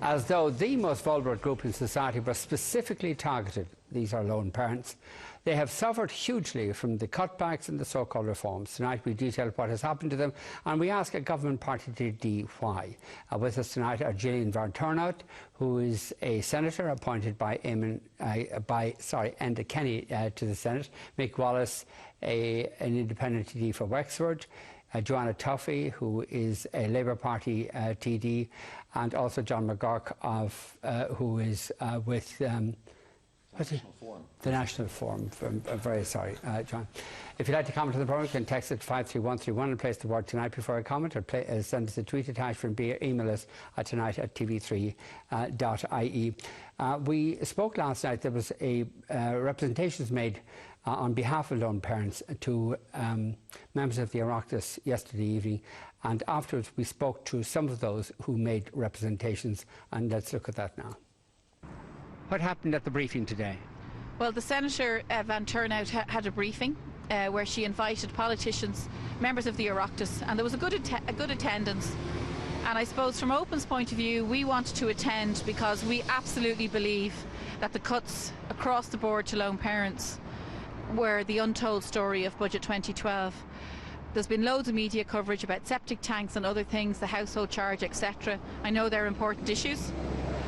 as though the most vulnerable group in society was specifically targeted. These are lone parents. They have suffered hugely from the cutbacks and the so-called reforms. Tonight we detail what has happened to them, and we ask a government party TD why. With us tonight are Jillian van Turnhout, who is a senator appointed by Enda Kenny to the Senate, Mick Wallace, an independent TD for Wexford, Joanna Tuffy, who is a Labour Party TD, and also John McGuirk, who is with the National Forum. I'm very sorry, John. If you'd like to comment on the programme, you can text it 53131 and place the word tonight before a comment, or send us a tweet attachment, email us at tonight@tv3.ie. We spoke last night. There was a representations made on behalf of lone parents to members of the Oireachtas yesterday evening, and afterwards we spoke to some of those who made representations, and let's look at that now. What happened at the briefing today? Well, the Senator Van Turnhout had a briefing where she invited politicians, members of the Oireachtas, and there was a good attendance. And I suppose from Open's point of view, we wanted to attend because we absolutely believe that the cuts across the board to lone parents were the untold story of Budget 2012. There's been loads of media coverage about septic tanks and other things, the household charge, etc. I know they're important issues.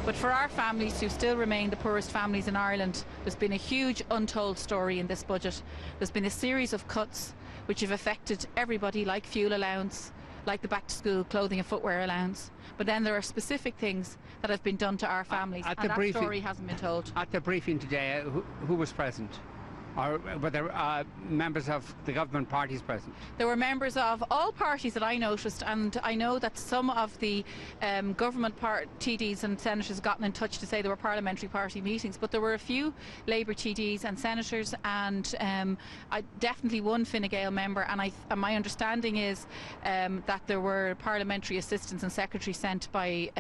But for our families who still remain the poorest families in Ireland, there's been a huge untold story in this budget. There's been a series of cuts which have affected everybody, like fuel allowance, like the back to school clothing and footwear allowance. But then there are specific things that have been done to our families, and that story hasn't been told. At the briefing today, who was present? Or were there members of the government parties present? There were members of all parties that I noticed, and I know that some of the government TDs and senators gotten in touch to say there were parliamentary party meetings, but there were a few Labour TDs and senators, and definitely one Fine Gael member, and my understanding is that there were parliamentary assistants and secretaries sent by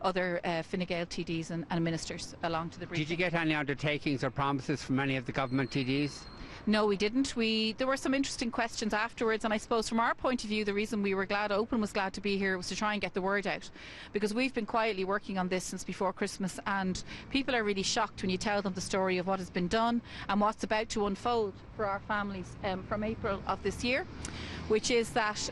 other Fine Gael TDs and ministers along to the briefing. Did you get any undertakings or promises from any of the government TDs? No, we didn't. There were some interesting questions afterwards, and I suppose from our point of view, the reason we were glad, Open was glad to be here, was to try and get the word out, because we've been quietly working on this since before Christmas, and people are really shocked when you tell them the story of what has been done and what's about to unfold for our families from April of this year, which is that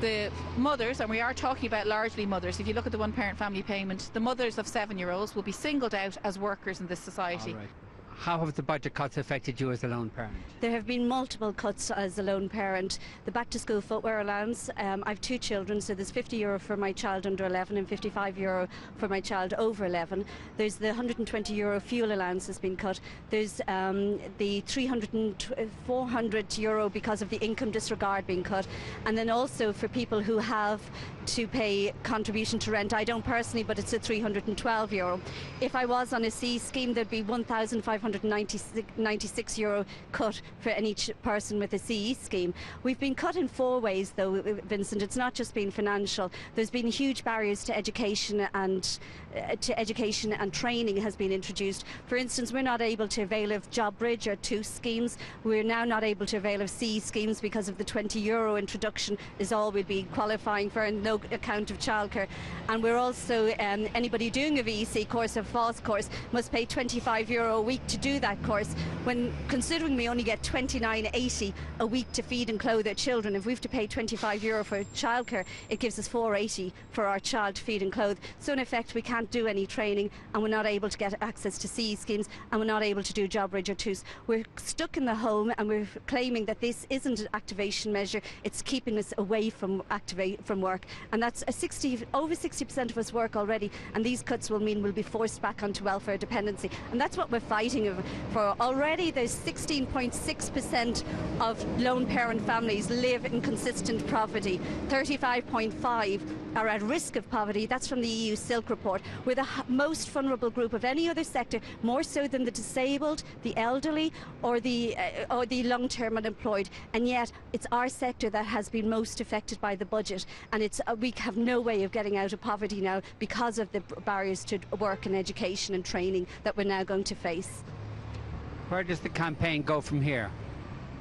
the mothers, and we are talking about largely mothers, if you look at the one-parent family payment, the mothers of 7-year-olds will be singled out as workers in this society. All right. How have the budget cuts affected you as a lone parent? There have been multiple cuts as a lone parent. The back to school footwear allowance, I have 2 children, so there's €50 for my child under 11 and €55 for my child over 11. There's the €120 fuel allowance has been cut. There's the €400 because of the income disregard being cut. And then also for people who have to pay contribution to rent, I don't personally, but it's a €312. If I was on a C scheme, there'd be €1,596 cut for any person with a CE scheme. We've been cut in 4 ways though, Vincent. It's not just been financial. There's been huge barriers to education and training has been introduced. For instance, we're not able to avail of Job Bridge or 2 schemes. We're now not able to avail of CE schemes because of the €20 introduction is all we'd be qualifying for, and no account of childcare. And we're also, anybody doing a VEC course or FOSS course must pay €25 a week to do that course, when considering we only get €29.80 a week to feed and clothe our children. If we have to pay €25 for childcare, it gives us €4.80 for our child to feed and clothe. So in effect we can't do any training, and we're not able to get access to CE schemes, and we're not able to do Job Bridge or 2s. We're stuck in the home, and we're claiming that this isn't an activation measure, it's keeping us away from work, and that's over 60% of us work already, and these cuts will mean we'll be forced back onto welfare dependency, and that's what we're fighting for. Already there's 16.6% of lone parent families live in consistent poverty. 35.5 are at risk of poverty. That's from the EU Silk report. We're the most vulnerable group of any other sector, more so than the disabled, the elderly, or the long-term unemployed, and yet it's our sector that has been most affected by the budget, and we have no way of getting out of poverty now because of the barriers to work and education and training that we're now going to face. Where does the campaign go from here?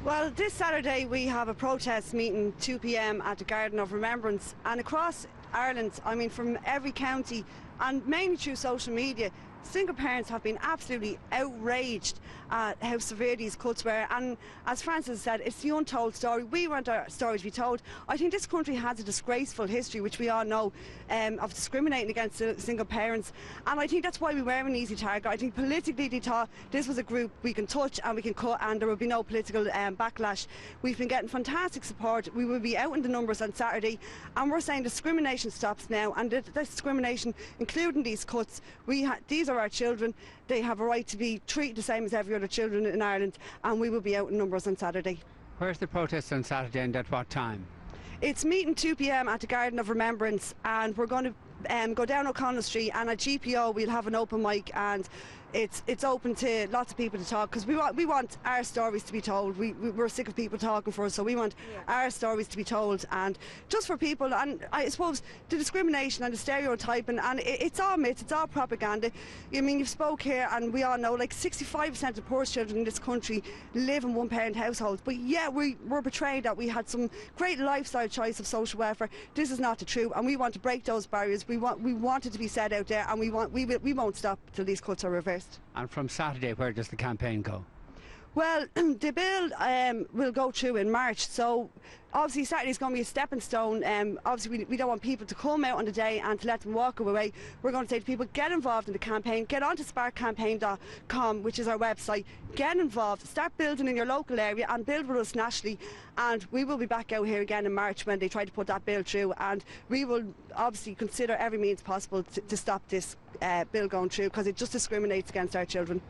Well, this Saturday we have a protest meeting 2 p.m. at the Garden of Remembrance, and across Ireland, I mean from every county, and mainly through social media, single parents have been absolutely outraged at how severe these cuts were. And as Francis said, it's the untold story. We want our story to be told. I think this country has a disgraceful history, which we all know, of discriminating against single parents. And I think that's why we were an easy target. I think politically they thought this was a group we can touch and we can cut, and there would be no political backlash. We've been getting fantastic support. We will be out in the numbers on Saturday, and we're saying discrimination stops now, and the discrimination, including these cuts, these are our children. They have a right to be treated the same as every other children in Ireland, and we will be out in numbers on Saturday. Where's the protest on Saturday and at what time? It's meeting 2 p.m. at the Garden of Remembrance, and we're going to go down O'Connell Street, and at GPO we'll have an open mic, and it's open to lots of people to talk, because we want our stories to be told. We're sick of people talking for us, so we want our stories to be told, and just for people. And I suppose the discrimination and the stereotyping, and it's all myths, it's all propaganda. I mean, you've spoke here, and we all know like 65% of the poorest children in this country live in one-parent households, but yet we're portrayed that we had some great lifestyle choice of social welfare. This is not the truth, and we want to break those barriers. We want it to be said out there, and we won't stop till these cuts are reversed. And from Saturday, where does the campaign go? Well, the bill will go through in March, so obviously Saturday's going to be a stepping stone. Obviously we don't want people to come out on the day and to let them walk away. We're going to say to people, get involved in the campaign, get onto sparkcampaign.com, which is our website, get involved, start building in your local area and build with us nationally, and we will be back out here again in March when they try to put that bill through, and we will obviously consider every means possible to stop this bill going through, because it just discriminates against our children.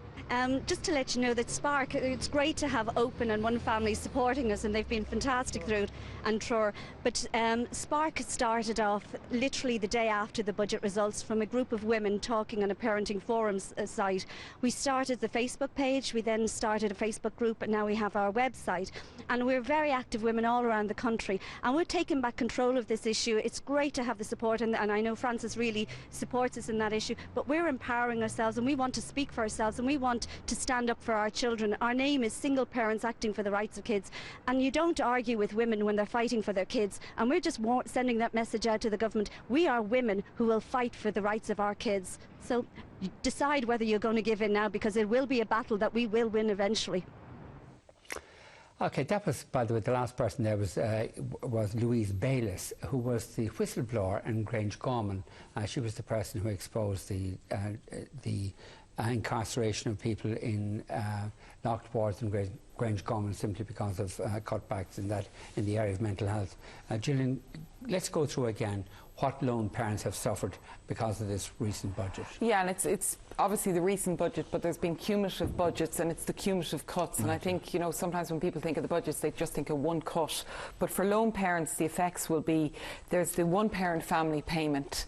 Just to let you know that Spark, it's great to have Open and One Family supporting us, and they've been fantastic through it, and Trur. But Spark started off literally the day after the budget results from a group of women talking on a parenting forums site. We started the Facebook page, we then started a Facebook group, and now we have our website. And we're very active women all around the country, and we're taking back control of this issue. It's great to have the support, and I know Francis really supports us in that issue, but we're empowering ourselves, and we want to speak for ourselves, and we want to stand up for our children. Our name is Single Parents Acting for the Rights of Kids, and you don't argue with women when they're fighting for their kids, and we're just sending that message out to the government. We are women who will fight for the rights of our kids. So decide whether you're going to give in now, because it will be a battle that we will win eventually. Okay, that was, by the way, the last person there was Louise Bayliss, who was the whistleblower in Grange Gorman. She was the person who exposed the incarceration of people in locked wards in Grange Gorman simply because of cutbacks in the area of mental health. Jillian, let's go through again what lone parents have suffered because of this recent budget. Yeah, and it's obviously the recent budget, but there's been cumulative budgets, and it's the cumulative cuts. And I think, you know, sometimes when people think of the budgets, they just think of one cut. But for lone parents, the effects will be, there's the one-parent family payment,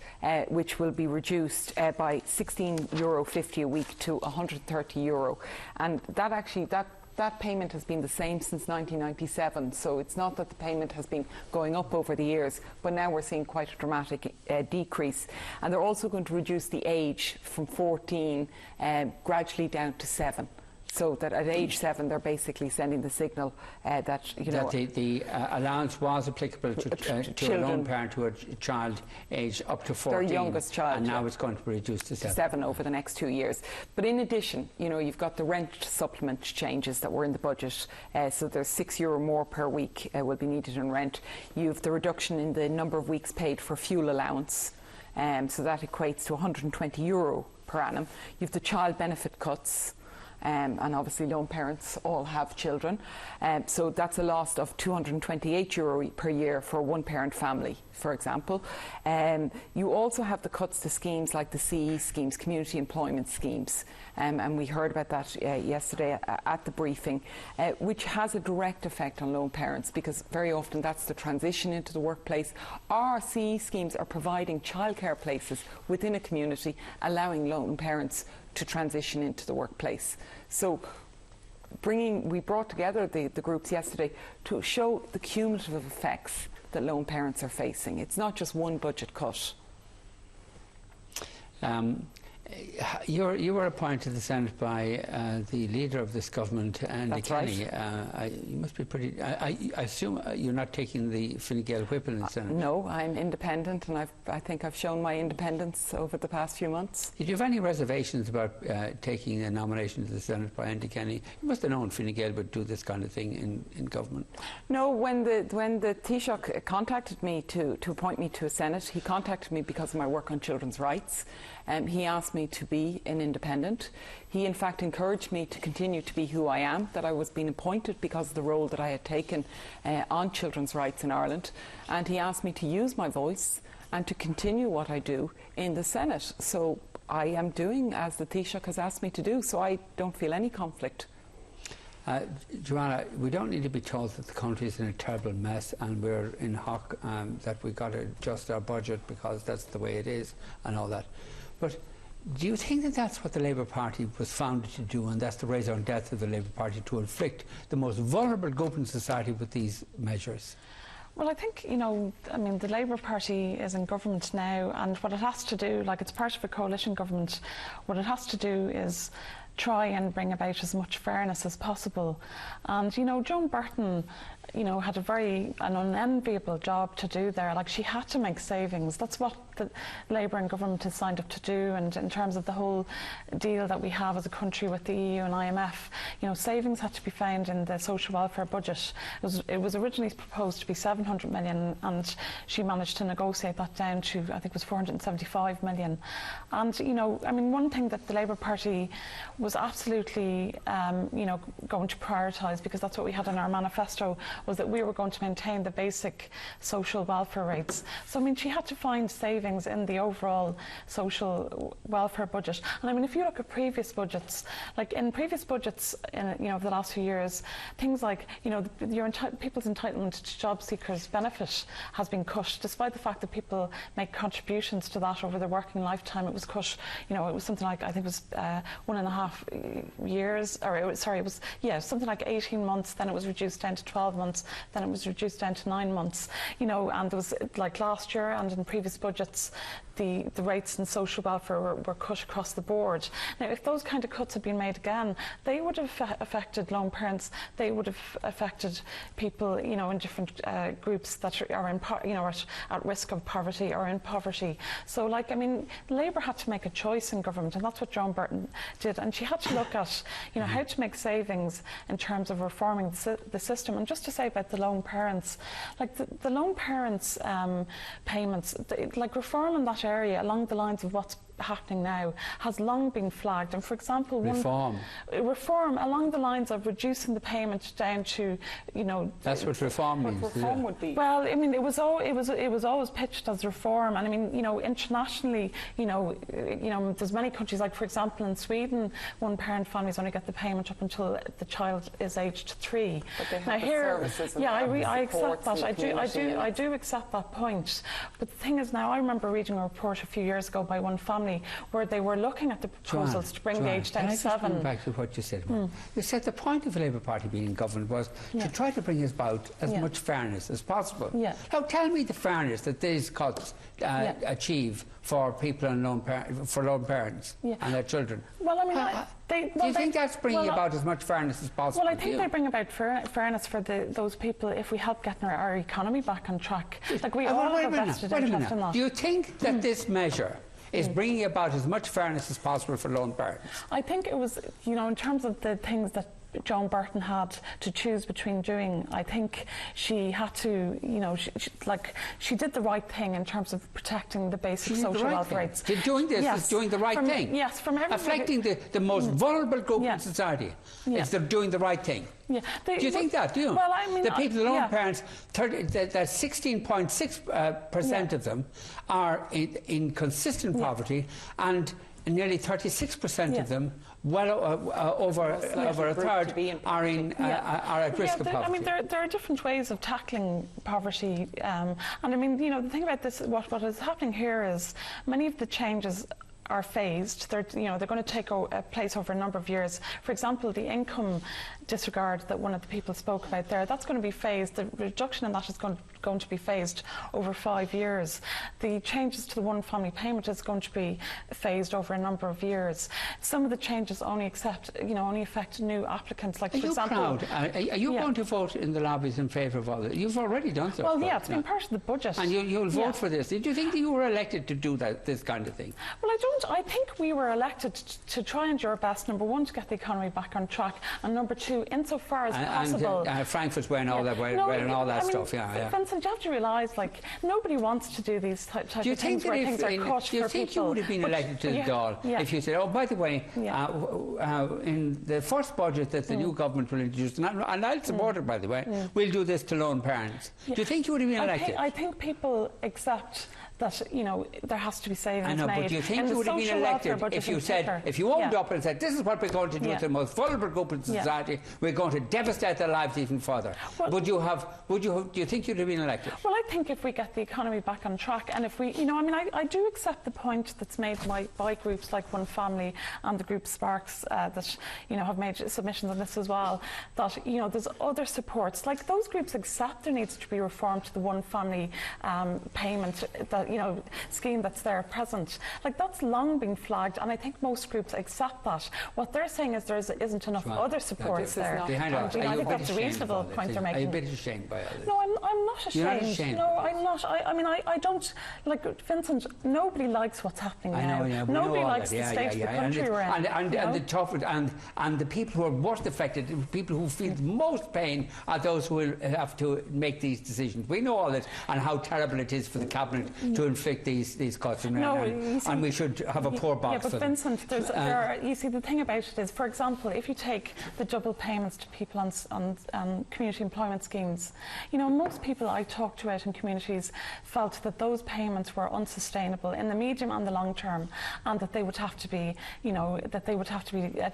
which will be reduced by €16.50 a week to €130. And that payment has been the same since 1997, so it's not that the payment has been going up over the years, but now we're seeing quite a dramatic decrease. And they're also going to reduce the age from 14 gradually down to 7. So that at age 7, they're basically sending the signal that, you know, that the allowance was applicable to a lone parent who had a child aged up to 14. Their youngest child. And now it's going to be reduced to 7 over the next 2 years. But in addition, you know, you've got the rent supplement changes that were in the budget. So there's €6 more per week will be needed in rent. You've the reduction in the number of weeks paid for fuel allowance. So that equates to €120 per annum. You've the child benefit cuts. And obviously lone parents all have children, so that's a loss of €228 per year for a one-parent family, for example. You also have the cuts to schemes like the CE schemes, community employment schemes, and we heard about that yesterday at the briefing, which has a direct effect on lone parents, because very often that's the transition into the workplace. Our CE schemes are providing childcare places within a community, allowing lone parents to transition into the workplace. So we brought together the groups yesterday to show the cumulative effects that lone parents are facing. It's not just one budget cut. You were appointed to the Senate by the leader of this government, Andy Kenny. Right. You must be pretty... I assume you're not taking the Fine Gael whip in the Senate? No, I'm independent, and I think I've shown my independence over the past few months. Did you have any reservations about taking a nomination to the Senate by Andy Kenny? You must have known Fine Gael would do this kind of thing in government. No, when the Taoiseach contacted me to appoint me to a Senate, he contacted me because of my work on children's rights. He asked me to be an independent. He in fact encouraged me to continue to be who I am, that I was being appointed because of the role that I had taken on children's rights in Ireland, and he asked me to use my voice and to continue what I do in the Senate. So I am doing as the Taoiseach has asked me to do, so I don't feel any conflict. Joanna, we don't need to be told that the country is in a terrible mess and we're in hock, that we've got to adjust our budget because that's the way it is and all that. But do you think that that's what the Labour Party was founded to do, and that's the raison d'etre of the Labour Party, to inflict the most vulnerable group in society with these measures? Well, I think, the Labour Party is in government now, and what it has to do, like it's part of a coalition government, what it has to do is try and bring about as much fairness as possible. And, Joan Burton, had an unenviable job to do there. Like, she had to make savings. That's what the Labour and government has signed up to do, and in terms of the whole deal that we have as a country with the EU and IMF, savings had to be found in the social welfare budget. It was originally proposed to be 700 million, and she managed to negotiate that down to, I think it was 475 million. And, one thing that the Labour Party was absolutely, going to prioritise, because that's what we had in our manifesto, was that we were going to maintain the basic social welfare rates. So, she had to find savings in the overall social welfare budget. And if you look at previous budgets, like in previous budgets in the last few years, things like people's entitlement to job seekers benefit has been cut, despite the fact that people make contributions to that over their working lifetime. It was cut, it was something like, I think it was 1.5 years, or it was something like 18 months, then it was reduced down to 12 months, then it was reduced down to 9 months, and there was, like last year and in previous budgets, the rates in social welfare were cut across the board. Now, if those kind of cuts had been made again, they would have affected lone parents, they would have affected people, in different groups that are at risk of poverty or in poverty. So, Labour had to make a choice in government, and that's what Joan Burton did. And she had to look at, how to make savings in terms of reforming the system. And just to say about the lone parents, like the lone parents payments, reform in that area along the lines of what's happening now has long been flagged. And for example, reform along the lines of reducing the payment down to, that's what reform means. What reform would be? Well, it was always pitched as reform, and internationally, there's many countries, like for example in Sweden, one parent families only get the payment up until the child is aged 3. But they have now the here, services and I accept that. I do do accept that point. But the thing is, now I remember reading a report a few years ago by one family where they were looking at the proposals to bring the age down to 7. Can I just back to what you said? You said the point of the Labour Party being in government was to try to bring about as much fairness as possible. Yeah. Now, tell me the fairness that these cuts achieve for people on lone parents and their children. Well, do you think that's bringing about as much fairness as possible? Well, I think they bring about fairness for those people if we help getting our economy back on track. Like we all have a vested interest in that. Do you think that this measure is bringing about as much fairness as possible for lone parents? I think it was, in terms of the things that Joan Burton had to choose between doing, I think she had to, she did the right thing in terms of protecting the basic social welfare rates. Doing this is doing the right thing. Yes, from everybody. Affecting the most vulnerable group in society. It's doing the right thing. Yeah. Do you think that? Do you? Well, the people, the lone parents, that 16.6% of them are in consistent poverty, and nearly 36% of them, over a third, are at risk of poverty. There are different ways of tackling poverty, and the thing about this, what is happening here is many of the changes are phased. They're going to take place over a number of years. For example, the income disregard that one of the people spoke about there. That's going to be phased. The reduction in that is going to be phased over 5 years. The changes to the one family payment is going to be phased over a number of years. Some of the changes only affect new applicants. Like, for example, are you going to vote in the lobbies in favour of all this? You've already done so. Well, yeah, it's been part of the budget. And you'll vote for this. Did you think that you were elected to do this kind of thing? Well, I think we were elected to try and do our best, number one, to get the economy back on track, and number two, insofar as possible. And Frankfurt's wearing all that, wearing all that stuff. Vincent, you have to realise, like, nobody wants to do these type of things where things are cut for people. Do you think you would have been elected to the Dáil if you said, oh, by the way, in the first budget that the new government will introduce, and I'll support it, by the way, we'll do this to lone parents. Do you think you would have been elected? I think people accept that, there has to be savings made. I know, but do you think you would have been elected if you said, if you owned up and said, this is what we're going to do to the most vulnerable group in society, we're going to devastate their lives even further? Well, do you think you'd have been elected? Well, I think if we get the economy back on track, and if we, I do accept the point that's made by groups like One Family and the group Sparks that, have made submissions on this as well, that, there's other supports. Like, those groups accept there needs to be reform to the One Family payment, that, scheme that's there at present. Like, that's long been flagged, and I think most groups accept that. What they're saying is there isn't enough other supports there. I think that's a reasonable point they're making. Are you a bit ashamed by all this? No, I'm not ashamed. You're not ashamed? No, I'm not. I don't, like, Vincent, nobody likes what's happening now. Nobody likes the state of the country we're in. And the tough, and the people who are most affected, the people who feel the most pain, are those who will have to make these decisions. We know all this, and how terrible it is for the Cabinet to inflict these cuts, and we should have a poor box for them. Vincent, you see, the thing about it is, for example, if you take the double payments to people on community employment schemes, most people I talked to out in communities felt that those payments were unsustainable in the medium and the long term, and that they would have to be,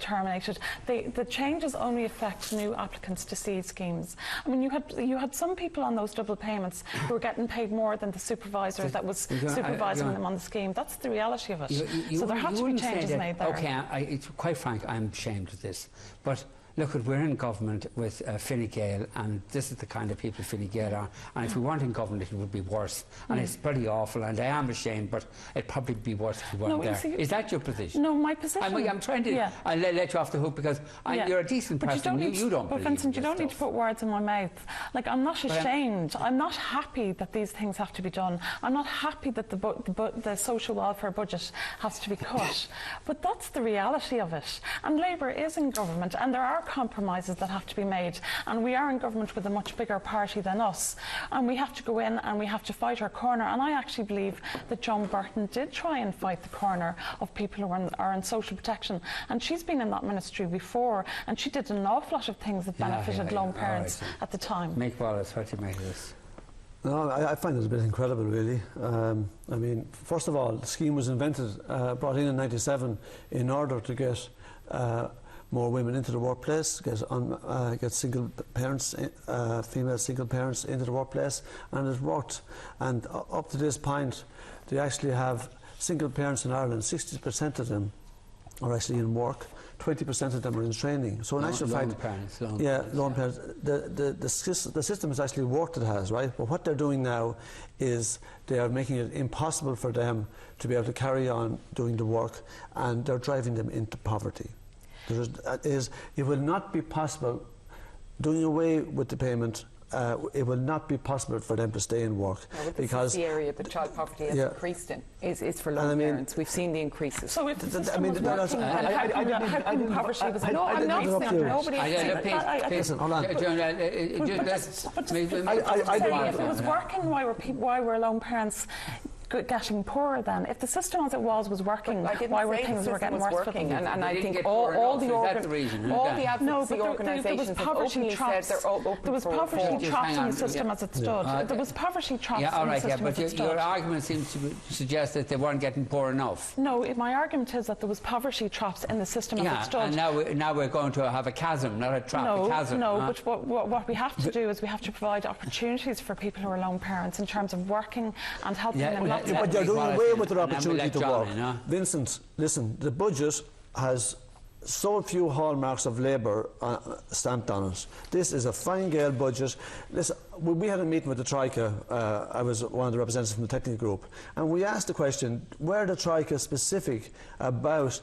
terminated. The changes only affect new applicants to seed schemes. I mean, you had some people on those double payments who were getting paid more than the supervisor that was supervising them on the scheme. That's the reality of it. So there have to be changes made there. Okay, quite frank, I'm ashamed of this, but look, we're in government with Fine Gael, and this is the kind of people Fine Gael are, and if we weren't in government it would be worse, and it's pretty awful, and I am ashamed, but it'd probably be worse if we weren't there. Is that your position? No, my position... I'm trying to I'll let you off the hook, because you're a decent person. You don't believe Vincent, you don't stuff. need to put words in my mouth. Like, I'm not ashamed. I'm not happy that these things have to be done. I'm not happy that the social welfare budget has to be cut. But that's the reality of it. And Labour is in government, and there are compromises that have to be made, and we are in government with a much bigger party than us, and we have to go in and we have to fight our corner. And I actually believe that John Burton did try and fight the corner of people who are in social protection, and she's been in that ministry before, and she did an awful lot of things that benefited lone parents at the time. Mick Wallace, what do you make of this? No, I find it a bit incredible, really. I mean, first of all, the scheme was invented, brought in 97 in order to get more women into the workplace, get single parents, female single parents into the workplace, and it worked. And up to this point, they actually have single parents in Ireland. 60% of them are actually in work. 20% of them are in training. So in actual fact, lone parents. The system has actually worked. It has, right? But what they're doing now is they are making it impossible for them to be able to carry on doing the work, and they're driving them into poverty. It will not be possible, doing away with the payment, it will not be possible for them to stay in work. Because the area that child poverty has increased in is for lone parents. We've seen the increases. So if the system was working, how come poverty was not? No, I'm not saying nobody. Listen, hold on. If it was working, why were lone parents getting poorer then? If the system as it was working, why were things getting worse for them? And I think all the advocacy organisations have openly said they're all open. There was poverty traps in the system as it stood. There was poverty traps in the system as it stood. Your argument seems to suggest that they weren't getting poor enough. No, my argument is that there was poverty traps in the system as it stood. And now we're going to have a chasm, not a trap, a chasm. No, but what we have to do is we have to provide opportunities for people who are lone parents in terms of working and helping them. But they're doing away with their opportunity to work. Vincent, listen, the budget has so few hallmarks of Labour stamped on it. This is a fine Gael budget. Listen, we had a meeting with the Troika. I was one of the representatives from the technical group, and we asked the question, were the Troika specific about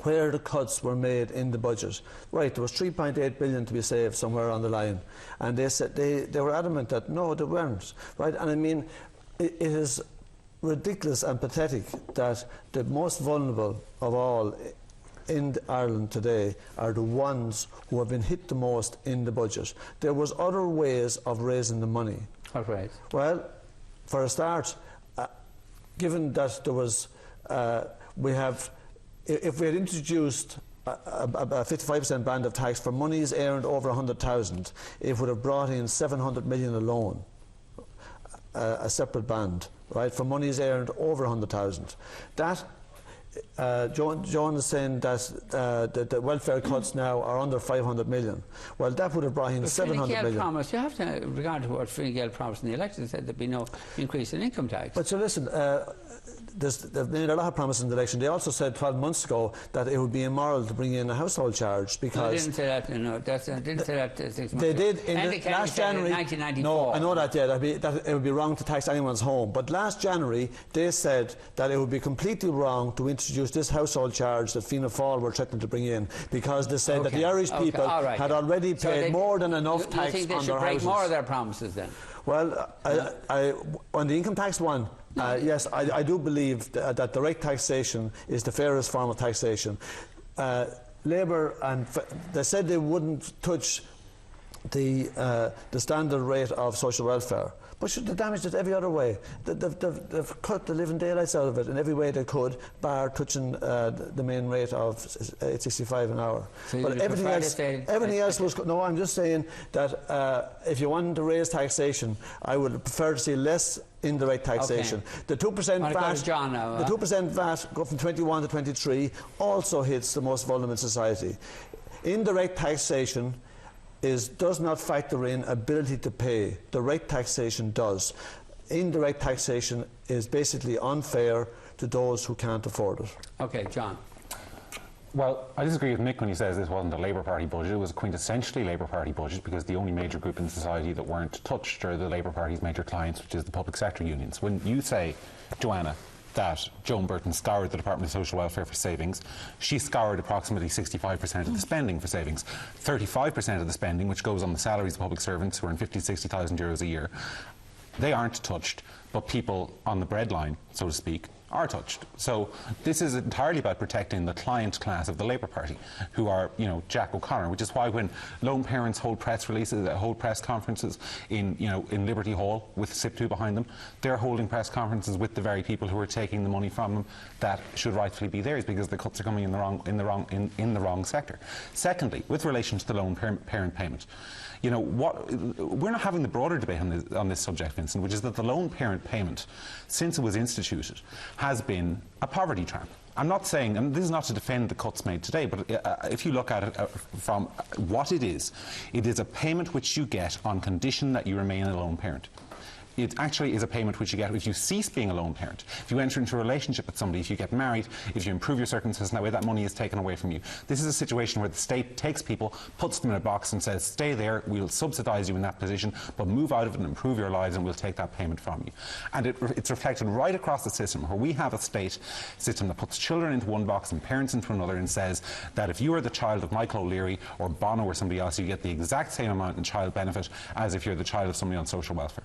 where the cuts were made in the budget? Right, there was 3.8 billion to be saved somewhere on the line, and they said they were adamant that no, they weren't. Right, and I mean, it is ridiculous and pathetic that the most vulnerable of all in Ireland today are the ones who have been hit the most in the budget. There was other ways of raising the money. What ways? Well, for a start, given that there was, if we had introduced a 55% band of tax for monies earned over 100,000, it would have brought in 700 million alone, a separate band, right, for monies earned over 100,000. That Joan is saying that the welfare cuts now are under 500 million. Well, that would have brought in 700 million. Promised, you have to regard to what Fine Gael promised in the election, said there'd be no increase in income tax. But so listen, they've made a lot of promises in the election. They also said 12 months ago that it would be immoral to bring in a household charge because... No, they didn't say that, no, didn't say that 6 months They did in last January. 1994. No, I know that, yeah, that it would be wrong to tax anyone's home. But last January, they said that it would be completely wrong to introduce this household charge that Fianna Fáil were threatening to bring in because they said that the Irish people had already paid more than enough tax on their houses. You think they should break more of their promises then? Well, on the income tax one, yes, I do believe that direct taxation is the fairest form of taxation. Labour, and they said they wouldn't touch the standard rate of social welfare, but they damaged it every other way. They've cut the living daylights out of it in every way they could, bar touching the main rate of 8.65 an hour. So but everything else was... No, I'm just saying that if you wanted to raise taxation, I would prefer to see less indirect taxation. Okay. The 2% VAT, the 2% VAT go from 21 to 23 also hits the most vulnerable in society. Indirect taxation does not factor in ability to pay. Direct taxation does. Indirect taxation is basically unfair to those who can't afford it. Okay, John. Well, I disagree with Mick when he says this wasn't a Labour Party budget. It was a quintessentially Labour Party budget because the only major group in society that weren't touched are the Labour Party's major clients, which is the public sector unions. When you say, Joanna, that Joan Burton scoured the Department of Social Welfare for savings, she scoured approximately 65% of the spending for savings. 35% of the spending, which goes on the salaries of public servants who earn 50,000 to 60,000 euros a year, they aren't touched, but people on the breadline, so to speak, are touched. So this is entirely about protecting the client class of the Labour Party, who are, you know, Jack O'Connor, which is why when lone parents hold press releases, hold press conferences in Liberty Hall with SIP2 behind them, they're holding press conferences with the very people who are taking the money from them that should rightfully be theirs because the cuts are coming in the wrong sector. Secondly, with relation to the lone parent payment, you know, we're not having the broader debate on this subject, Vincent, which is that the lone parent payment, since it was instituted, has been a poverty trap. I'm not saying, and this is not to defend the cuts made today, but if you look at it from what it is a payment which you get on condition that you remain a lone parent. It actually is a payment which you get if you cease being a lone parent, if you enter into a relationship with somebody, if you get married, if you improve your circumstances, and that way that money is taken away from you. This is a situation where the state takes people, puts them in a box and says, stay there, we'll subsidise you in that position, but move out of it and improve your lives and we'll take that payment from you. And it's reflected right across the system, where we have a state system that puts children into one box and parents into another and says that if you are the child of Michael O'Leary or Bono or somebody else, you get the exact same amount in child benefit as if you're the child of somebody on social welfare.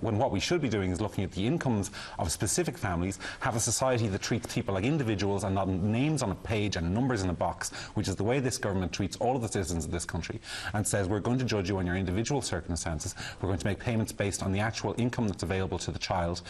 When what we should be doing is looking at the incomes of specific families, have a society that treats people like individuals and not names on a page and numbers in a box, which is the way this government treats all of the citizens of this country, and says we're going to judge you on your individual circumstances, we're going to make payments based on the actual income that's available to the child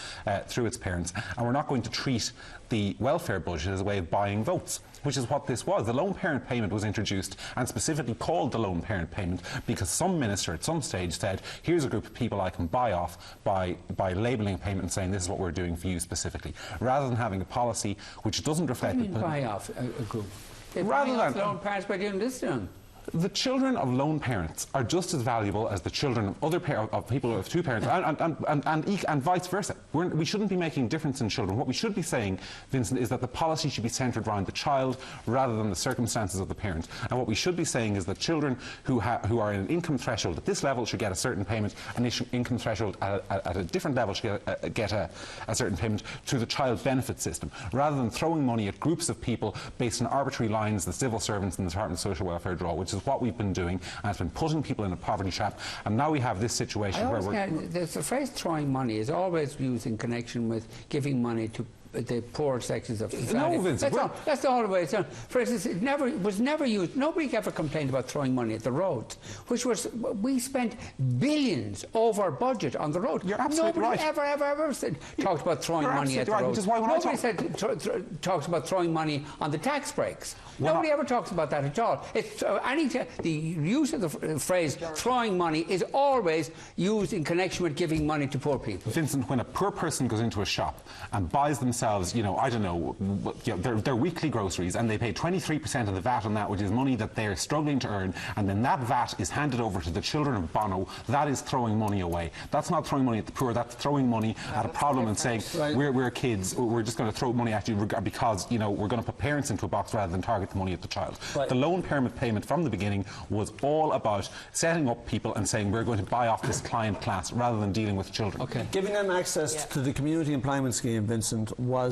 through its parents, and we're not going to treat the welfare budget as a way of buying votes, which is what this was. The lone parent payment was introduced and specifically called the lone parent payment because some minister at some stage said, here's a group of people I can buy off by labelling a payment and saying this is what we're doing for you specifically, rather than having a policy which doesn't reflect... What do you mean buy off a group? They buy off lone parents by doing this to them. the children of lone parents are just as valuable as the children of other of people who have two parents, and vice versa. We shouldn't be making a difference in children. What we should be saying, Vincent, is that the policy should be centred around the child rather than the circumstances of the parent. And what we should be saying is that children who are in an income threshold at this level should get a certain payment, and income threshold at a different level should get a certain payment through the child benefit system, rather than throwing money at groups of people based on arbitrary lines the civil servants and the Department of Social Welfare draw, which is what we've been doing, and it's been putting people in a poverty trap. And now we have this situation where the phrase throwing money is always used in connection with giving money to the poor sections of society. No, Vincent. That's the whole way it's done. For instance, it was never used. Nobody ever complained about throwing money at the roads, which was, we spent billions over budget on the road. You're absolutely right. Nobody ever talked about throwing money at the road. Nobody talks about throwing money on the tax breaks. Nobody ever talks about that at all. The use of the phrase throwing money is always used in connection with giving money to poor people. Vincent, when a poor person goes into a shop and buys themselves, I don't know, their weekly groceries, and they pay 23% of the VAT on that, which is money that they're struggling to earn, and then that VAT is handed over to the children of Bono, that is throwing money away. That's not throwing money at the poor, that's throwing money at a problem and saying, we're kids, we're just going to throw money at you because, we're going to put parents into a box rather than target the money at the child. Right. The loan payment from the beginning was all about setting up people and saying we're going to buy off this client class rather than dealing with children. Okay. Giving them access to the community employment scheme, Vincent, there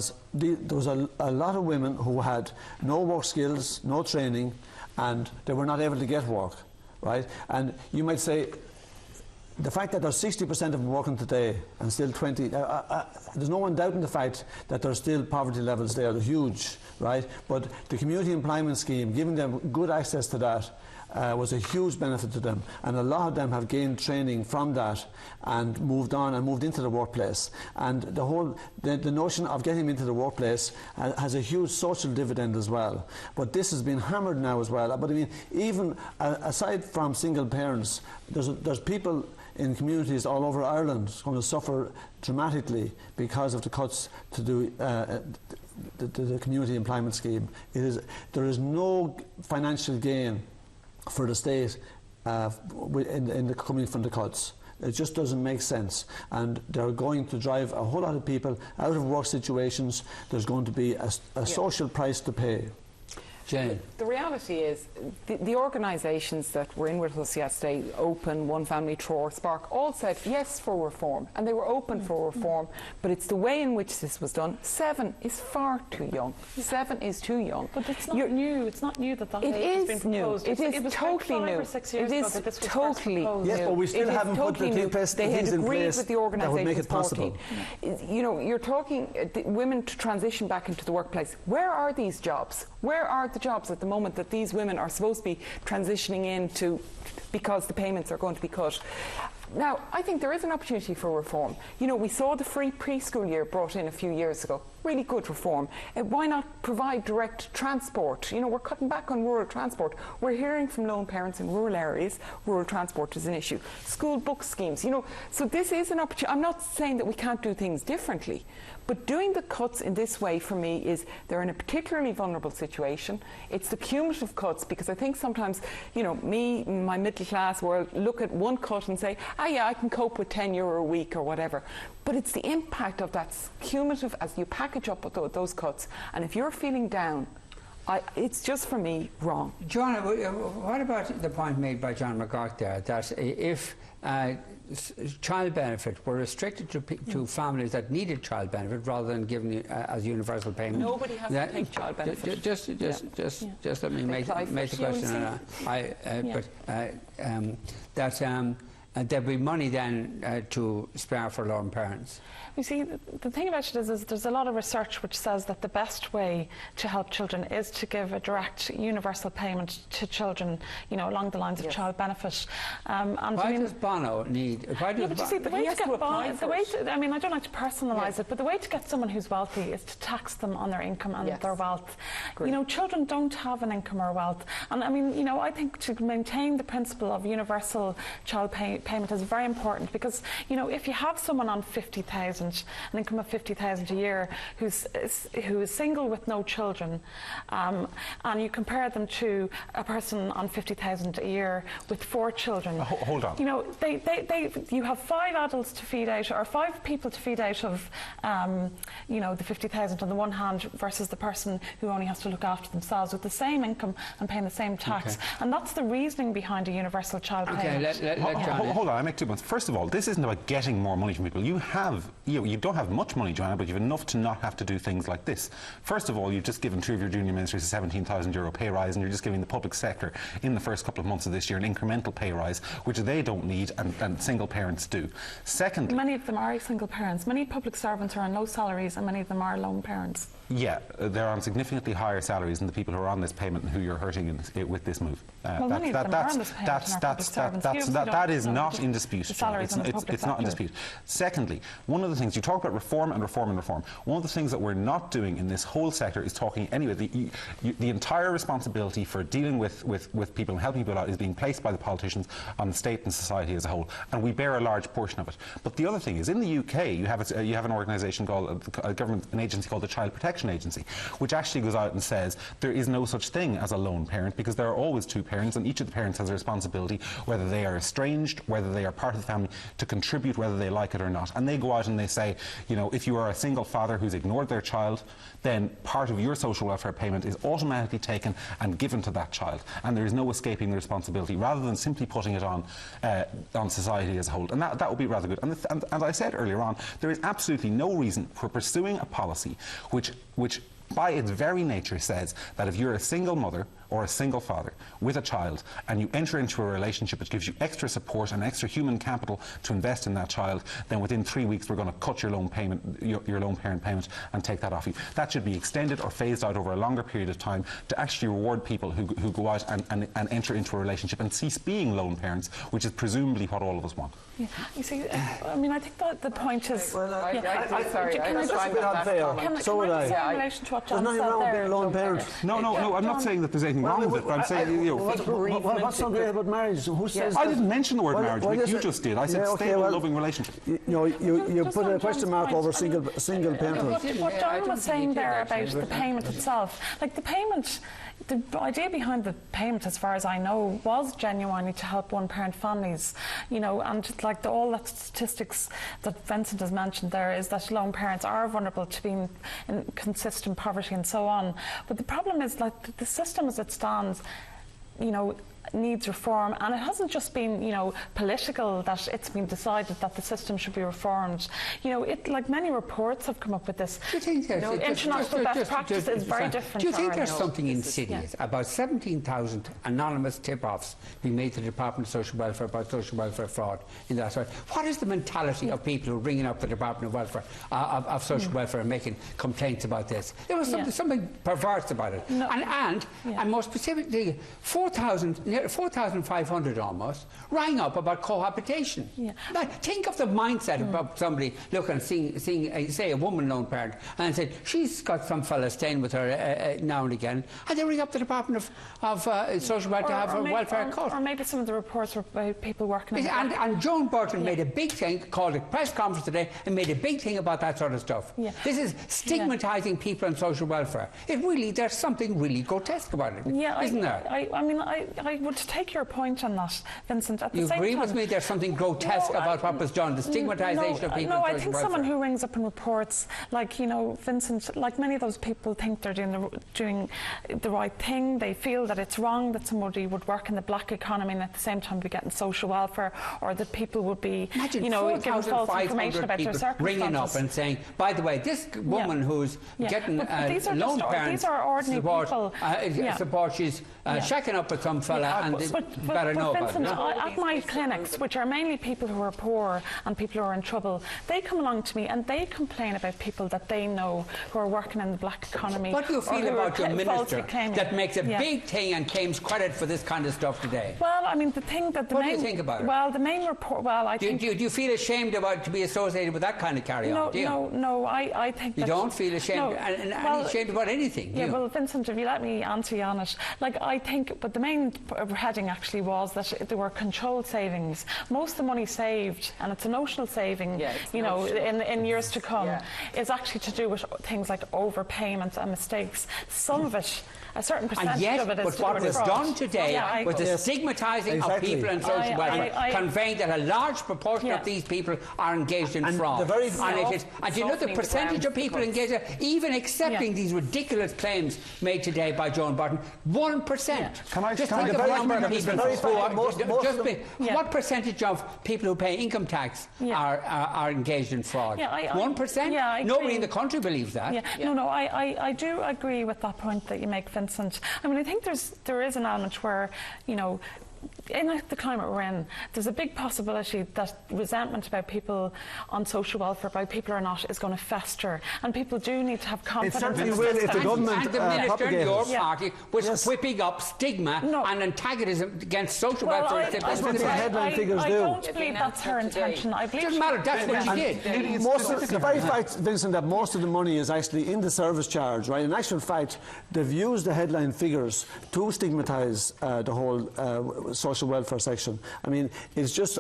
was a lot of women who had no work skills, no training, and they were not able to get work, right? And you might say, the fact that there's 60% of them working today and still 20, there's no one doubting the fact that there's still poverty levels there, they're huge, right? But the community employment scheme, giving them good access to that, was a huge benefit to them, and a lot of them have gained training from that and moved on and moved into the workplace. And the notion of getting into the workplace has a huge social dividend as well. But this has been hammered now as well. But I mean, even aside from single parents, there's people in communities all over Ireland going to suffer dramatically because of the cuts to the community employment scheme. There is no financial gain for the state coming from the cuts. It just doesn't make sense, and they're going to drive a whole lot of people out of work situations. There's going to be a social price to pay. Jane. The reality is the organisations that were in with us yesterday, Open, One Family, Tror, Spark, all said yes for reform, and they were open for reform, but it's the way in which this was done. 7 is far too young. 7 is too young. But it's not new. It's not new that age has been proposed. It is totally new. 5 or 6 years ago that this was totally first yes, but we still haven't put the things in place with the organisations that would make it possible. You're talking women to transition back into the workplace. Where are these jobs? Where are the jobs at the moment that these women are supposed to be transitioning into because the payments are going to be cut? Now, I think there is an opportunity for reform. We saw the free preschool year brought in a few years ago. Really good reform. Why not provide direct transport? We're cutting back on rural transport. We're hearing from lone parents in rural areas, rural transport is an issue. School book schemes, so this is an opportunity. I'm not saying that we can't do things differently, but doing the cuts in this way, for me, is they're in a particularly vulnerable situation. It's the cumulative cuts, because I think sometimes, me, my middle class world, look at one cut and say, yeah, I can cope with €10 a week or whatever. But it's the impact of that cumulative as you package up with those cuts. And if you're feeling down, it's just, for me, wrong. Joanna, what about the point made by John McGuirk there, that if child benefit were restricted to families that needed child benefit rather than given as universal payment? Nobody has to take child benefit. Just let me make the question. There'll be money then to spare for lone parents. You see, the thing about it is there's a lot of research which says that the best way to help children is to give a direct universal payment to children, along the lines of child benefit. Why does Bono need? I don't like to personalise it, but the way to get someone who's wealthy is to tax them on their income and their wealth. Great. Children don't have an income or wealth, and I think to maintain the principle of universal child payment is very important because, you know, if you have someone on 50,000, an income of 50,000 a year, who is single with no children, and you compare them to a person on 50,000 a year with 4 children. Hold on. You know, you have 5 adults to feed out, or 5 people to feed out of, you know, the 50,000 on the one hand versus the person who only has to look after themselves with the same income and paying the same tax. Okay. And that's the reasoning behind a universal child payment. Hold on, I make 2 points. First of all, this isn't about getting more money from people. You don't have much money, Joanna, but you have enough to not have to do things like this. First of all, you've just given 2 of your junior ministers a €17,000 pay rise, and you're just giving the public sector in the first couple of months of this year an incremental pay rise, which they don't need and single parents do. Secondly, many of them are single parents. Many public servants are on low salaries, and many of them are lone parents. Yeah, they're on significantly higher salaries than the people who are on this payment and who you're hurting with this move. Well, many of them are on this payment and are public servants. That is not in dispute. The salaries in the public it's not in dispute. Secondly, one of the things, you talk about reform and reform and reform. One of the things that we're not doing in this whole sector is talking, anyway, the entire responsibility for dealing with people and helping people out is being placed by the politicians on the state and society as a whole, and we bear a large portion of it. But the other thing is, in the UK, you have an organisation called, an agency called the Child Protection Agency, which actually goes out and says there is no such thing as a lone parent, because there are always 2 parents, and each of the parents has a responsibility, whether they are estranged, whether they are part of the family, to contribute whether they like it or not. And they go out and they say, you know, if you are a single father who's ignored their child, then part of your social welfare payment is automatically taken and given to that child, and there is no escaping the responsibility, rather than simply putting it on society as a whole. And that would be rather good. And as I said earlier on, there is absolutely no reason for pursuing a policy which by its very nature says that if you're a single mother or a single father with a child and you enter into a relationship which gives you extra support and extra human capital to invest in that child, then within 3 weeks we're going to cut your loan payment, your lone parent payment, and take that off you. That should be extended or phased out over a longer period of time to actually reward people who go out and enter into a relationship and cease being lone parents, which is presumably what all of us want. Yeah. You see, I mean, I think that the point is... Well, sorry, can I just say in relation to what John there's nothing said wrong with there? being a lone parent. No, I'm not saying that there's anything wrong with it, but I'm saying, you know... What's so great about marriage? Who says I didn't mention the word marriage, Mick, you just did. I said stable, loving relationship. You put a question mark over single parental. What John was saying there about the payment itself, like the payment... The idea behind the payment, as far as I know, was genuinely to help one-parent families, you know, and like all the statistics that Vincent has mentioned there is that lone parents are vulnerable to being in consistent poverty and so on. But the problem is, like, the system as it stands, you know, needs reform, and it hasn't just been, you know, political that it's been decided that the system should be reformed. You know, like many reports have come up with this. Do you think international best practice is very different? Do you think there's something insidious about 17,000 anonymous tip-offs being made to the Department of Social Welfare about social welfare fraud in that sort? What is the mentality of people who are ringing up the Department of Welfare of Social Welfare and making complaints about this? There was something perverse about it, and more specifically, 4,500 almost rang up about cohabitation. Now, think of the mindset of somebody looking, seeing say a woman lone parent, and said she's got some fella staying with her now and again, and they ring up the Department of Social Welfare to have a welfare cut. Or maybe some of the reports were about people working in and Joan Burton made a big thing, called a press conference today, and made a big thing about that sort of stuff. This is stigmatising people on social welfare. There's something really grotesque about it, isn't there? I mean, I would take your point on that, Vincent. At the same time, you agree with me? There's something grotesque about what was done, the stigmatisation of people. No, I think someone who rings up and reports, like, you know, Vincent, like many of those people think they're doing the right thing. They feel that it's wrong that somebody would work in the black economy and at the same time be getting social welfare, or that people would be, imagine, you know, giving false information about their circumstances. Ringing up and saying, by the way, this woman who's getting loan parents support, she's shacking up with some fella, and better know about Vincent, it. At my clinics, which are mainly people who are poor and people who are in trouble, they come along to me and they complain about people that they know who are working in the black economy. What do you feel about your minister that makes a big thing and claims credit for this kind of stuff today? Well, I mean, the thing that what do you think about it? Well, the main report. Well, I think. Do you feel ashamed about to be associated with that kind of carry-on? No. I think you don't feel ashamed ashamed about anything. Well, Vincent, if you let me answer you on it, like I think, but the main heading actually was that there were controlled savings. Most of the money saved, and it's a notional saving, you know, in years to come, is actually to do with things like overpayments and mistakes. Some of it, a certain percentage of it is but what was done today was the stigmatising of people in social welfare, conveying that a large proportion of these people are engaged in fraud. And you know the percentage of people engaged, even accepting these ridiculous claims made today by Joan Barton, 1%. Can I just think of the number of people. What percentage of people who pay income tax are engaged in fraud? 1%? Nobody in the country believes that. No, I do agree with that point that you make, Vincent. I mean, I think there is an element where, you know, in the climate we're in, there's a big possibility that resentment about people on social welfare, about people or not, is going to fester, and people do need to have confidence. It certainly will if the government and the minister in your party was whipping up stigma and antagonism against social welfare. That's what the headline figures do. I don't believe that's her intention. I believe it doesn't matter. That's what she did. The very fact, Vincent, that most of the money is actually in the service charge, right? In actual fact, they've used the headline figures to stigmatise the whole social welfare section. I mean, it's just,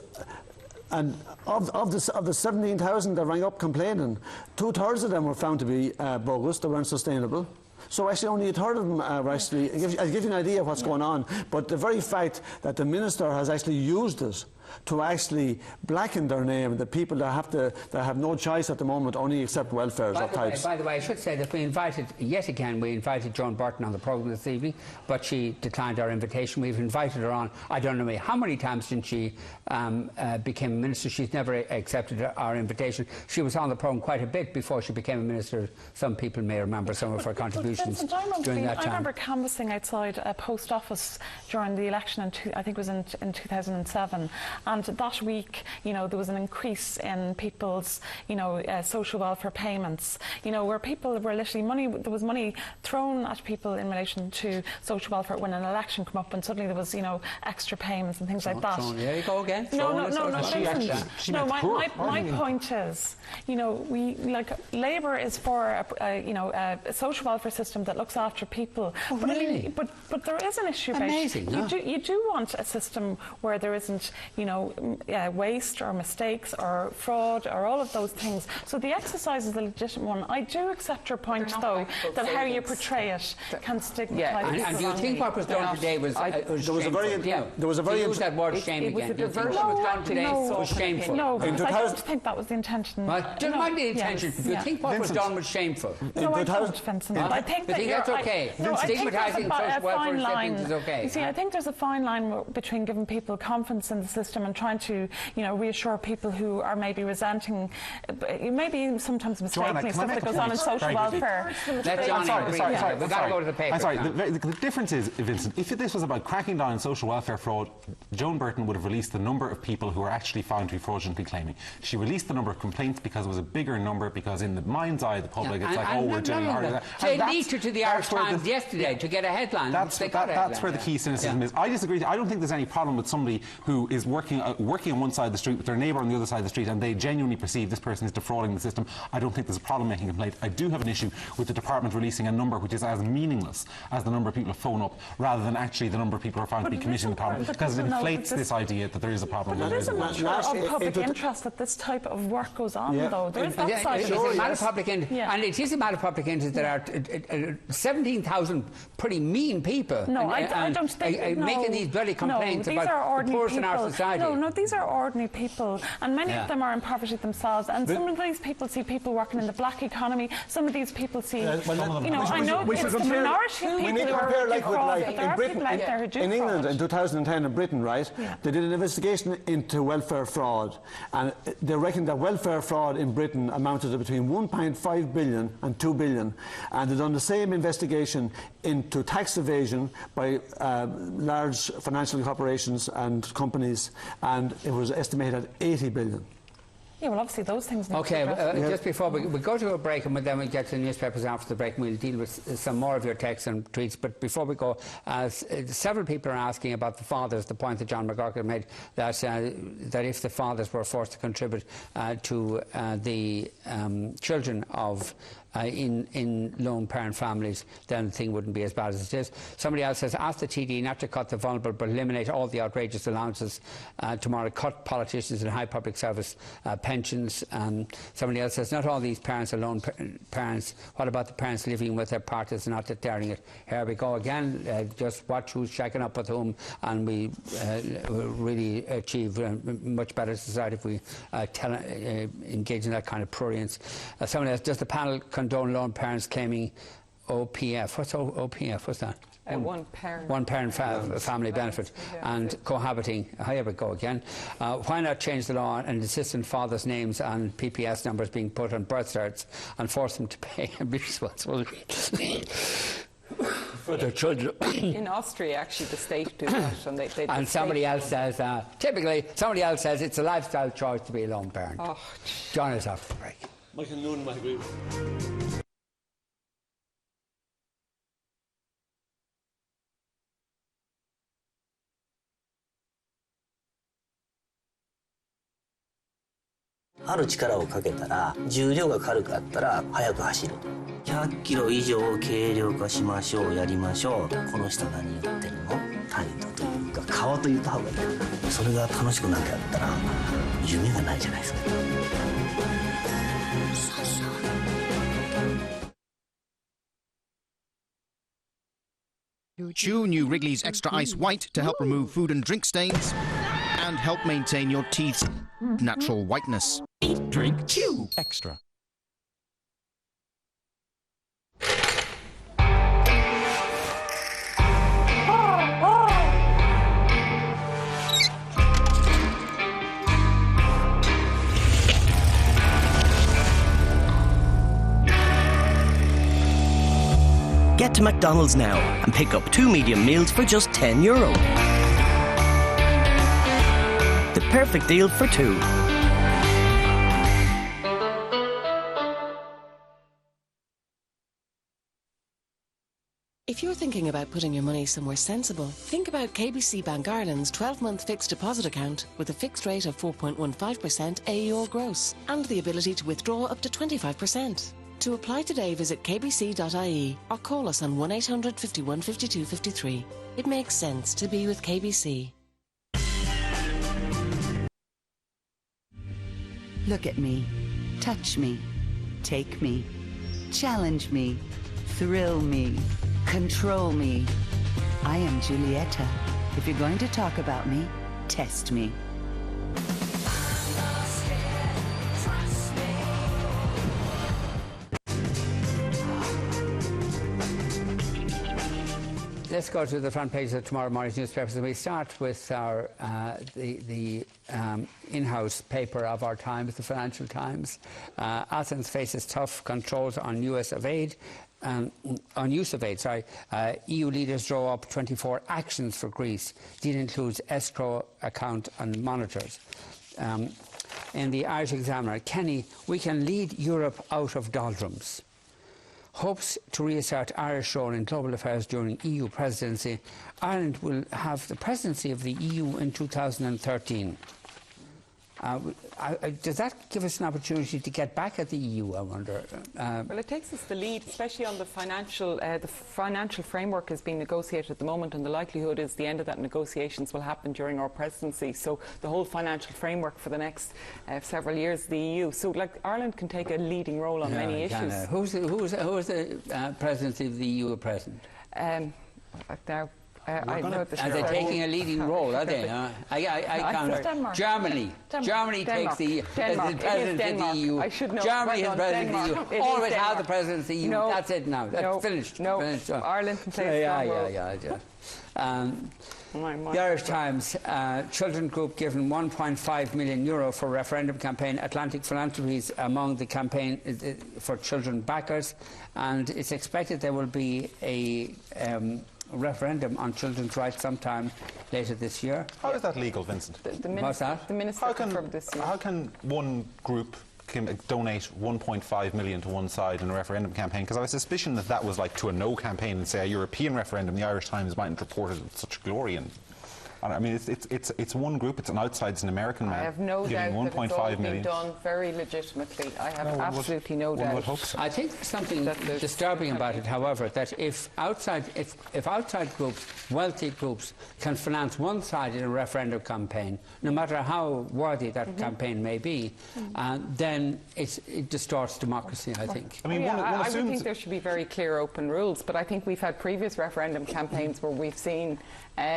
and of the 17,000 that rang up complaining, 2/3 of them were found to be bogus, they weren't sustainable. So actually only a third of them are actually, I'll give you an idea of what's going on, but the very fact that the minister has actually used it to actually blacken their name, the people that have no choice at the moment, only accept welfares of types. By the way, I should say that we invited Joan Burton on the programme this evening, but she declined our invitation. We've invited her on, I don't know how many times since she became a minister. She's never accepted our invitation. She was on the programme quite a bit before she became a minister. Some people may remember some of her contributions during that time. I remember canvassing outside a post office during the election, I think it was in 2007. And that week, you know, there was an increase in people's, you know, social welfare payments, you know, where people were literally there was money thrown at people in relation to social welfare when an election came up, and suddenly there was, you know, extra payments and things like that. There you go again. No, my point is, you know, Labour is for a social welfare system that looks after people. Oh, but really? I mean, but there is an issue about you do want a system where there isn't, you know, waste or mistakes or fraud or all of those things. So the exercise is a legitimate one. I do accept your point, though, that how you portray it can stigmatise people. And do you think what was done today was use that word shame again? Do you think what was done today was shameful? No, because I don't think that was the intention. Well, it might be the intention. Do you think what was done was shameful? No, I don't, Vincent. I think that's okay. Stigmatising social welfare recipients is okay. You see, I think there's a fine line between giving people confidence in the system and trying to, you know, reassure people who are maybe resenting, maybe sometimes mistakenly, stuff that goes on in social welfare. We've got to go to the paper. I'm sorry. The difference is, Vincent, if this was about cracking down on social welfare fraud, Joan Burton would have released the number of people who are actually found to be fraudulently claiming. She released the number of complaints because it was a bigger number, because in the mind's eye of the public, it's like, oh, we're doing harder. They leaked it to the Irish Times yesterday to get a headline. That's where the key cynicism is. I disagree. I don't think there's any problem with somebody who is working on one side of the street with their neighbour on the other side of the street, and they genuinely perceive this person is defrauding the system. I don't think there's a problem making a complaint. I do have an issue with the department releasing a number which is as meaningless as the number of people who phone up, rather than actually the number of people who are found to be committing the problem, because it inflates this idea that there is a problem. There is a matter of public interest that this type of work goes on, though. There is that side. It's a matter of public interest, and it is a matter of public interest. There are 17,000 pretty mean people I don't think making these bloody complaints about the poorest in our society. No, these are ordinary people, and many of them are in poverty themselves, and some of these people see people working in the black economy. Some of these people see, I know it's the minority of people who are working fraud, but there are people out there who do in England in 2010 in Britain, right, they did an investigation into welfare fraud, and they reckoned that welfare fraud in Britain amounted to between 1.5 billion and 2 billion, and they'd done the same investigation into tax evasion by large financial corporations and companies, and it was estimated at 80 billion. Yeah, well, obviously those things need to be just before we go to a break, and then we'll get to the newspapers after the break, and we'll deal with some more of your texts and tweets. But before we go, several people are asking about the fathers, the point that John McGuirk made, that if the fathers were forced to contribute to the children of in lone parent families, then the thing wouldn't be as bad as it is. Somebody else says, ask the TD not to cut the vulnerable but eliminate all the outrageous allowances tomorrow, cut politicians and high public service pensions. Somebody else says, not all these parents are lone parents. What about the parents living with their partners and not declaring it? Here we go again. Just watch who's checking up with whom, and we will really achieve a much better society if we engage in that kind of prurience. Somebody else, does the panel condone lone parents claiming OPF? What's OPF? What's that? One parent family benefit and cohabiting. Here we go again. Why not change the law and insist on fathers' names and PPS numbers being put on birth certs and force them to pay a responsibility for their children? In Austria, actually, the state do that. And somebody else says, typically, somebody else says it's a lifestyle choice to be a lone parent. Oh, John is off the break. Michael Noonan might agree.ある力をかけたら重量が軽かったら速く走る。100キロ以上軽量化しましょう、やりましょう。この人何言ってるの？態度というか顔と言った方がいいかな。それが楽しくなきゃったら夢がないじゃないですか。Chew new Wrigley's Extra Ice White to help remove food and drink stains and help maintain your teeth's natural whiteness. Eat, drink, chew. Extra. Get to McDonald's now and pick up 2 medium meals for just €10. The perfect deal for 2. If you're thinking about putting your money somewhere sensible, think about KBC Bank Ireland's 12-month fixed deposit account with a fixed rate of 4.15% AER gross and the ability to withdraw up to 25%. To apply today, visit kbc.ie or call us on 1800 51 52 53. It makes sense to be with KBC. Look at me, touch me, take me, challenge me, thrill me, control me. I am Giulietta. If you're going to talk about me, test me. Let's go to the front page of tomorrow morning's newspapers, and we start with our the in-house paper of our times, the Financial Times. Athens faces tough controls on use of aid. EU leaders draw up 24 actions for Greece. Deal includes escrow account and monitors. In the Irish Examiner, Kenny, we can lead Europe out of doldrums. Hopes to reassert Irish role in global affairs during EU presidency. Ireland will have the presidency of the EU in 2013. Does that give us an opportunity to get back at the EU, I wonder? Well, it takes us the lead, especially on the financial framework is being negotiated at the moment, and the likelihood is the end of that negotiations will happen during our presidency. So the whole financial framework for the next several years, the EU. So like Ireland can take a leading role on many issues. Who's the presidency of the EU at present? I know are they taking a leading role, are they? I count Germany. Germany takes the presidency of the EU. I should know. Germany is president of the EU. Always have the presidency of the EU. No. That's it now. That's finished. No. Finished. Ireland can play a strong role. The Irish Times, children group given €1.5 million for referendum campaign. Atlantic Philanthropies among the campaign for children backers, and it's expected there will be a referendum on children's rights sometime later this year. How is that legal, Vincent? What's that? The minister confirmed this year. How can one group donate 1.5 million to one side in a referendum campaign? Because I have a suspicion that that was like to a no campaign, and say a European referendum. The Irish Times mightn't report it with such glory. And I mean, it's one group. It's an outside, it's an American man. I have no doubt that it's all been done very legitimately. I have absolutely no doubt. One would hope so. I think there's something disturbing about it, however, that if outside groups, wealthy groups, can finance one side in a referendum campaign, no matter how worthy that campaign may be, then it distorts democracy, I think. I mean, I would think there should be very clear, open rules, but I think we've had previous referendum campaigns where we've seen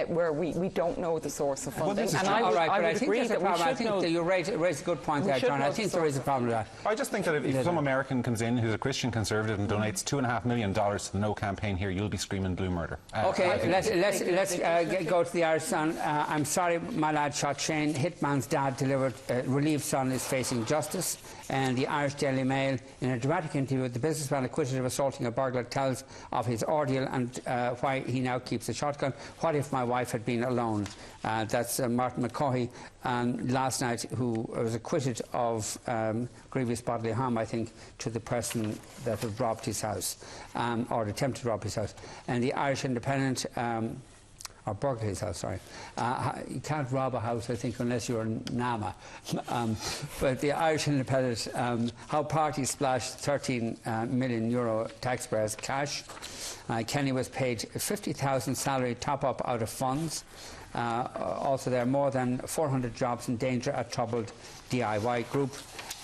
where we don't know the source of funding. And I would agree that I think that you raise a good point there, John. I think there is a problem with that. I just think that if some American comes in who's a Christian conservative and donates $2.5 million to the No campaign here, you'll be screaming blue murder. Okay, let's go to the Irish Sun. I'm sorry my lad shot Shane. Hitman's dad delivered relieved son is facing justice. And the Irish Daily Mail, in a dramatic interview, the businessman acquitted of assaulting a burglar tells of his ordeal and why he now keeps a shotgun. What if my wife had been alone? That's Martin McCaughey last night, who was acquitted of grievous bodily harm, I think, to the person that had robbed his house, or attempted to rob his house. And the Irish Independent... or burglary his house, sorry. You can't rob a house, I think, unless you're in Nama. But the Irish Independent, how parties splashed €13 million taxpayers' cash. Kenny was paid $50,000 salary top-up out of funds. Also, there are more than 400 jobs in danger at troubled DIY group.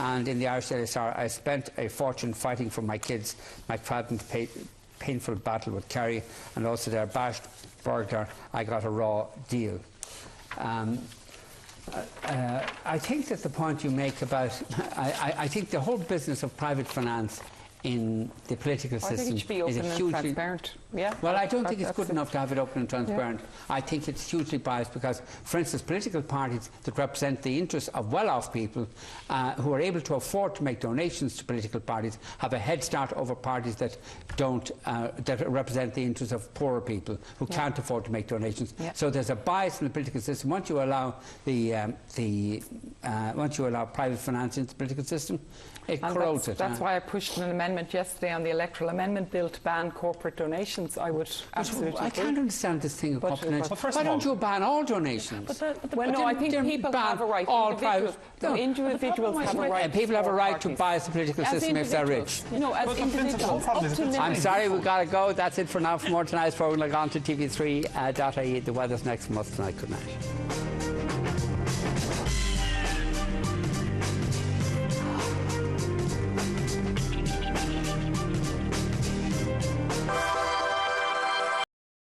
And in the Irish Daily Star, I spent a fortune fighting for my kids. My painful battle with Kerry, and also their bashed burglar, I got a raw deal. I think that the point you make about... I think the whole business of private finance in the political system is a hugely transparent. Yeah. Well, I don't think it's good enough to have it open and transparent. Yeah. I think it's hugely biased because, for instance, political parties that represent the interests of well-off people who are able to afford to make donations to political parties have a head start over parties that don't that represent the interests of poorer people who can't afford to make donations. Yeah. So there's a bias in the political system. Once you allow once you allow private finance into the political system, it corrodes it. That's why I pushed an amendment yesterday on the electoral amendment bill to ban corporate donations. I would absolutely I can't understand this thing of corporate donations. Why don't you ban all donations? Well, no, I think people have a right. Individuals have a right. And people have a right to bias the political system if they're rich. No, as individuals. I'm sorry, we've got to go. That's it for now. For more tonight's program, log on to TV3.ie. The weather's next from us tonight. Good night.